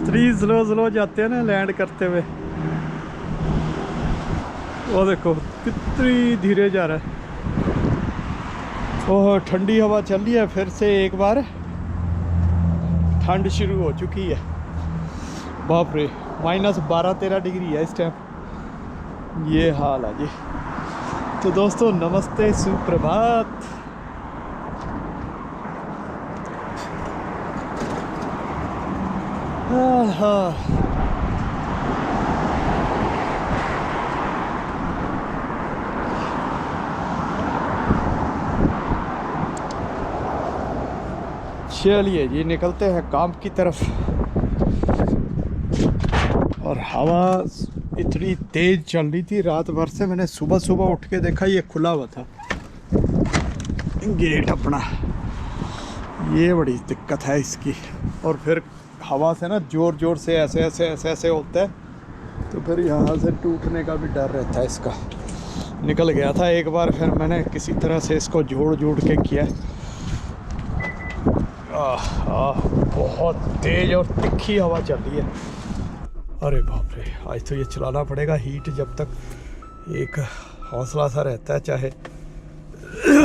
इतनी slow slow जाते हैं ना लैंड करते हुए। वो देखो कितनी धीरे जा रहा है। ओह ठंडी हवा चल रही है, फिर से एक बार ठंड शुरू हो चुकी है। बाप रे, -12-13 डिग्री है इस टाइम। ये हाल है जी। तो दोस्तों नमस्ते, सुप्रभात। चलिए जी निकलते हैं काम की तरफ। और हवा इतनी तेज चल रही थी रात भर से, मैंने सुबह सुबह उठ के देखा ये खुला हुआ था गेट अपना। ये बड़ी दिक्कत है इसकी। और फिर हवा से ना जोर जोर से ऐसे ऐसे ऐसे ऐसे होता है, तो फिर यहाँ से टूटने का भी डर रहता है इसका। निकल गया था एक बार, फिर मैंने किसी तरह से इसको जोड़ जोड़ के किया। बहुत तेज और तिखी हवा चल रही है। अरे बाप रे, आज तो ये चलाना पड़ेगा। हीट जब तक एक हौसला सा रहता है, चाहे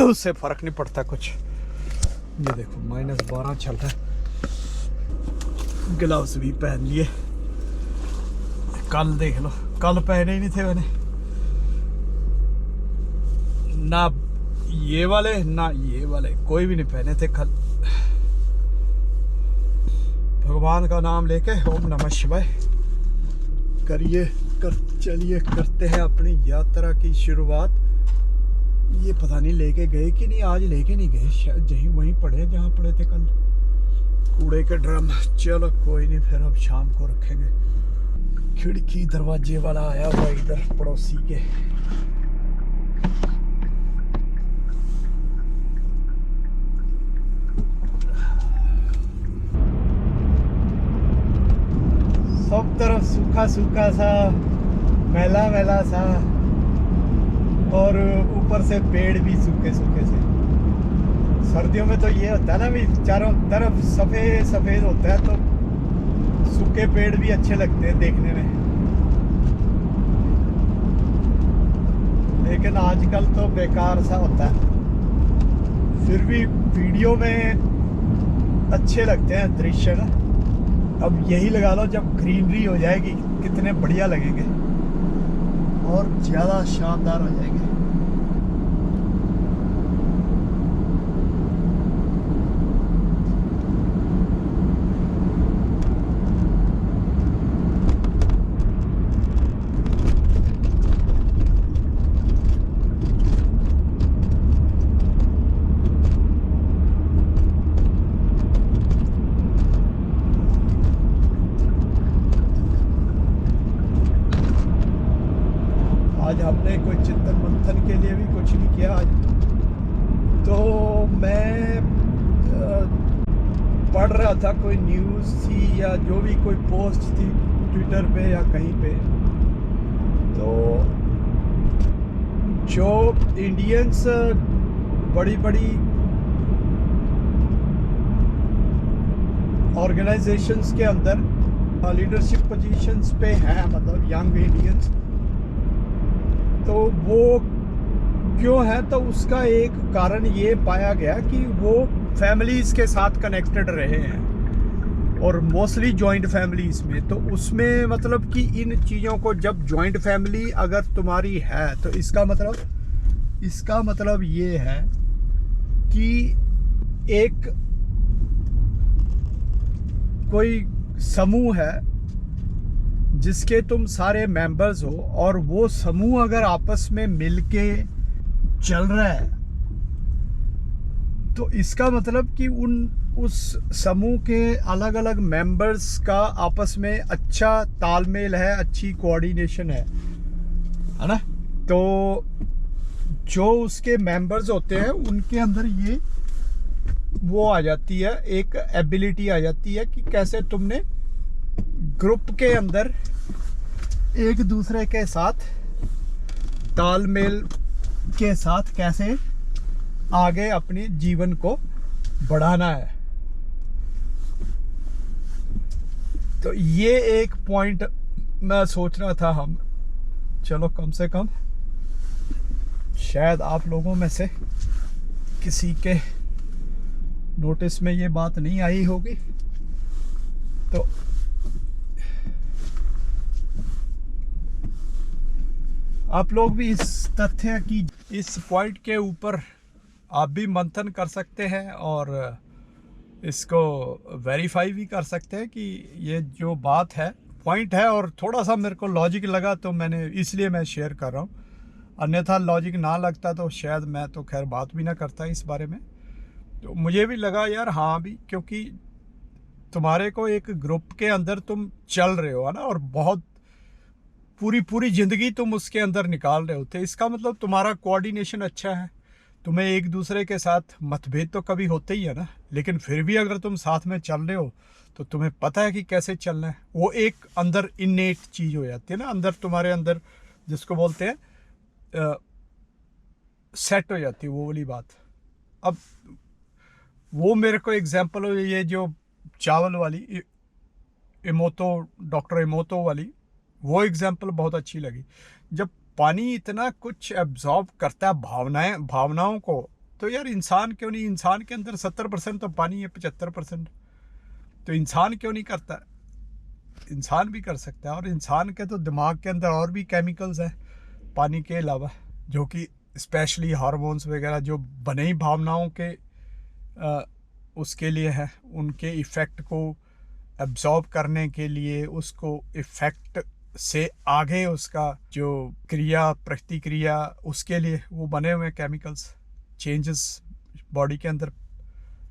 उससे फर्क नहीं पड़ता कुछ। ये देखो -12 चल रहा है। ग्लव्स भी पहन लिए। कल देख लो, कल पहने ही नहीं थे मैंने, ना ये वाले ना ये वाले, कोई भी नहीं पहने थे कल। भगवान का नाम लेके ओम नमः शिवाय चलिए करते हैं अपनी यात्रा की शुरुआत। ये पता नहीं लेके गए कि नहीं, आज लेके नहीं गए, शायद यहीं वहीं पड़े जहाँ पड़े थे कल, कूड़े के ड्रम। चलो कोई नहीं, फिर अब शाम को रखेंगे। खिड़की दरवाजे वाला आया हुआ इधर पड़ोसी के। सब तरफ सूखा सूखा सा, मैला मैला सा, और ऊपर से पेड़ भी सूखे सूखे से। सर्दियों में तो ये होता है ना भी, चारों तरफ सफ़ेद सफ़ेद होता है, तो सूखे पेड़ भी अच्छे लगते हैं देखने में। लेकिन आजकल तो बेकार सा होता है, फिर भी वीडियो में अच्छे लगते हैं दृश्य ना। अब यही लगा लो, जब ग्रीनरी हो जाएगी कितने बढ़िया लगेंगे और ज़्यादा शानदार हो जाएंगे। आज हमने कोई चिंतन मंथन के लिए भी कुछ नहीं किया आज। तो मैं पढ़ रहा था, कोई न्यूज़ थी या जो भी कोई पोस्ट थी ट्विटर पे या कहीं पे, तो जो इंडियंस बड़ी बड़ी ऑर्गेनाइजेशंस के अंदर लीडरशिप पोजीशंस पे हैं, मतलब यंग इंडियंस, तो वो क्यों है, तो उसका एक कारण ये पाया गया कि वो फैमिलीज़ के साथ कनेक्टेड रहे हैं, और मोस्टली जॉइंट फैमिलीज़ में। तो उसमें मतलब कि इन चीज़ों को, जब जॉइंट फैमिली अगर तुम्हारी है, तो इसका मतलब ये है कि एक कोई समूह है जिसके तुम सारे मेंबर्स हो, और वो समूह अगर आपस में मिलके चल रहा है, तो इसका मतलब कि उस समूह के अलग अलग मेंबर्स का आपस में अच्छा तालमेल है, अच्छी कोऑर्डिनेशन है ना। तो जो उसके मेंबर्स होते हैं उनके अंदर ये वो आ जाती है, एक एबिलिटी आ जाती है कि कैसे तुमने ग्रुप के अंदर एक दूसरे के साथ तालमेल के साथ कैसे आगे अपने जीवन को बढ़ाना है। तो ये एक पॉइंट मैं सोच रहा था, हम चलो कम से कम शायद आप लोगों में से किसी के नोटिस में ये बात नहीं आई होगी, तो आप लोग भी इस तथ्य की, इस पॉइंट के ऊपर आप भी मंथन कर सकते हैं और इसको वेरीफाई भी कर सकते हैं कि ये जो बात है पॉइंट है, और थोड़ा सा मेरे को लॉजिक लगा तो मैंने, इसलिए मैं शेयर कर रहा हूँ। अन्यथा लॉजिक ना लगता तो शायद मैं तो खैर बात भी ना करता इस बारे में। तो मुझे भी लगा यार हाँ भी, क्योंकि तुम्हारे को एक ग्रुप के अंदर तुम चल रहे हो है ना, और बहुत पूरी ज़िंदगी तुम उसके अंदर निकाल रहे होते, इसका मतलब तुम्हारा कोऑर्डिनेशन अच्छा है। तुम्हें एक दूसरे के साथ मतभेद तो कभी होते ही है ना, लेकिन फिर भी अगर तुम साथ में चल रहे हो तो तुम्हें पता है कि कैसे चलना है। वो एक अंदर इनेट चीज़ हो जाती है ना, अंदर तुम्हारे अंदर जिसको बोलते हैं सेट हो जाती है वो वाली बात। अब वो मेरे को एग्जांपल हो, ये जो चावल वाली डॉक्टर इमोतो वाली, वो एग्जांपल बहुत अच्छी लगी। जब पानी इतना कुछ एब्जॉर्ब करता है भावनाओं को, तो यार इंसान क्यों नहीं, इंसान के अंदर 70% तो पानी है, 75%, तो इंसान क्यों नहीं करता? इंसान भी कर सकता है। और इंसान के तो दिमाग के अंदर और भी केमिकल्स हैं पानी के अलावा, जो कि स्पेशली हार्मोन्स वगैरह जो बने ही भावनाओं के उसके लिए है, उनके इफ़ेक्ट को एब्जॉर्ब करने के लिए, उसको इफ़ेक्ट से आगे उसका जो क्रिया प्रतिक्रिया, उसके लिए वो बने हुए केमिकल्स चेंजेस बॉडी के अंदर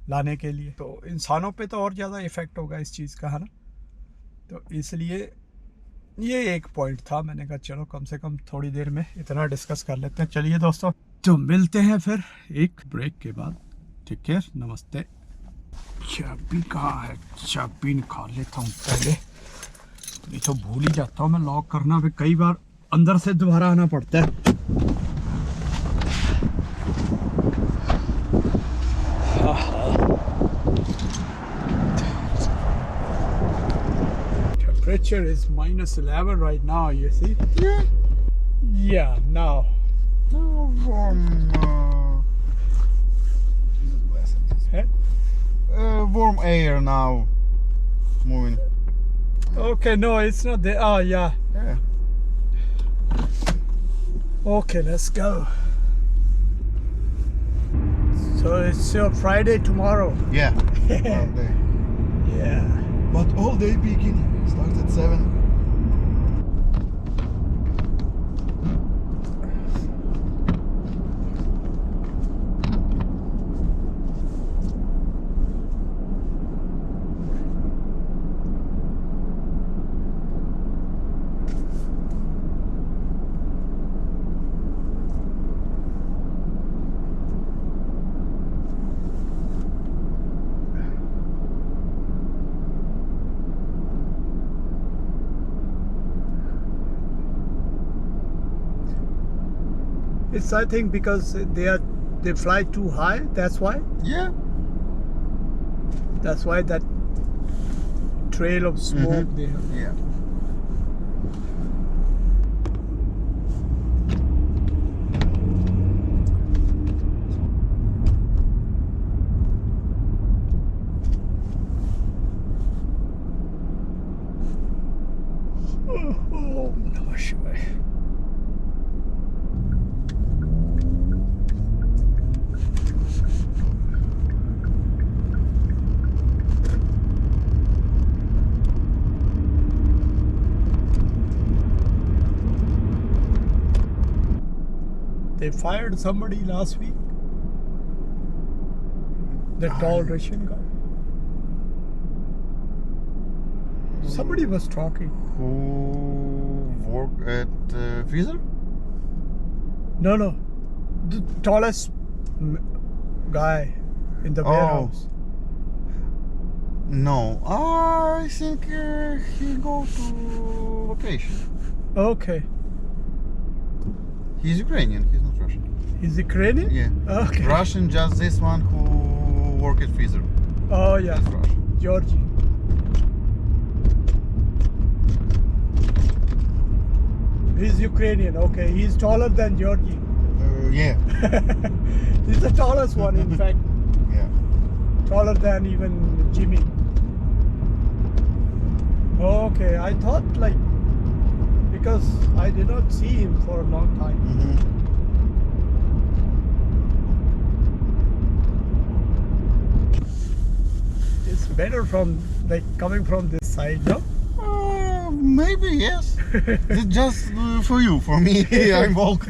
लाने के लिए। तो इंसानों पे तो और ज़्यादा इफ़ेक्ट होगा इस चीज़ का, है ना। तो इसलिए ये एक पॉइंट था, मैंने कहा चलो कम से कम थोड़ी देर में इतना डिस्कस कर लेते हैं। चलिए दोस्तों, तो मिलते हैं फिर एक ब्रेक के बाद। टेक केयर, नमस्ते। चाबी कहाँ है? चाबी निकाल लेता हूँ पहले, नहीं तो भूल ही जाता हूँ मैं लॉक करना। फिर कई बार अंदर से दोबारा आना पड़ता है। Temperature is -11 right now, you see? Yeah. Yeah, now. No, warm. Eh? Warm air now. Moving. Okay, no, it's not there. Oh, yeah. Yeah. Okay, let's go. So it's Friday tomorrow. Yeah. All day. Yeah. But all day peaking. Starts at 7. It's, I think, because they fly too high. That's why. Yeah. That's why that trail of smoke they have. Yeah. Oh, Namah Shivaya. They fired somebody last week. The tall Russian guy. Somebody was talking. Who work at Freezer? No, the tallest guy in the warehouse. No, I think he go to vacation. Okay, He's Ukrainian. He's not Russian. he's Ukrainian. Yeah. Okay. Russian, just this one who work at Freezer. Oh yeah, That's Russian. Georgie. He's Ukrainian. Okay, he's taller than Georgie. Yeah. He's the tallest one, in fact, Yeah. taller than even Jimmy. Okay, I thought like because I did not see him for a long time. Mm-hmm. It's better from like coming from this side, no? Maybe yes. It's just for you. For me, I'm walk.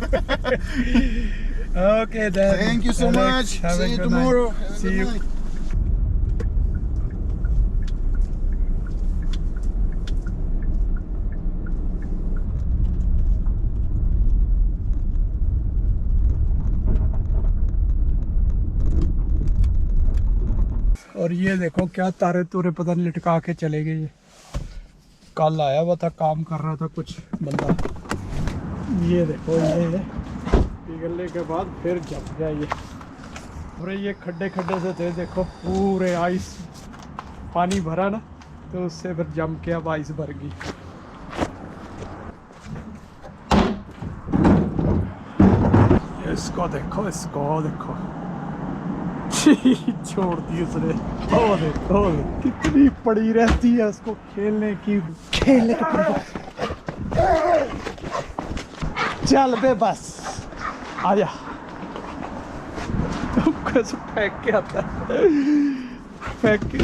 Okay then. Thank you so Alex, much. have a See you good tomorrow. night. Have a See good you. night. और ये देखो क्या तारे तूरे पता नहीं लटका के चले गए ये। कल आया हुआ था, काम कर रहा था कुछ बंदा। ये देखो ये पिघलने के बाद फिर जम गया ये। पूरे ये खड्डे खड्डे से थे, देखो पूरे आइस पानी भरा ना, तो उससे फिर जम के अब आइस भर गई। इसको देखो, इसको देखो छोड़ दी उसने। ओ देखो कितनी पड़ी रहती है उसको खेलने की, खेलने की पड़ी। चल बे बस आजा। कैसे फेंक के आता है, फेंक के